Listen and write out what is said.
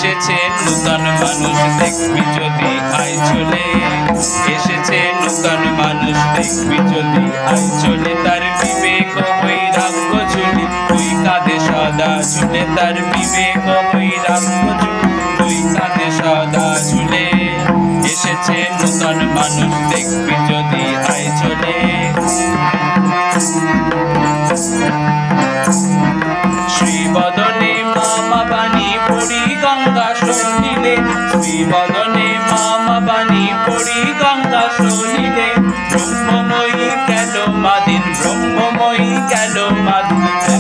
এসেছে নূতন মানুষ দেখবি যদি আয় চলে, এসেছে নূতন মানুষ দেখবি যদি আয় চলে। তার বিবেক বৈরাগ্য ঝুলি তুই কাঁধে সদা ঝুলে, তার বিবেক বৈরাগ্য তুই কাঁধে সদা ঝুলে। এসেছে নূতন মানুষ দেখবি যদি আয় চলে। শ্রীবদনে মামা বাণী পড়ি গঙ্গা শোনিলে, শ্রীবদনে মামা বাণী পড়ি গঙ্গা শোনিলে। ব্রহ্মময়ী গেল মাদিন, ব্রহ্মময়ী গেল মাদিন।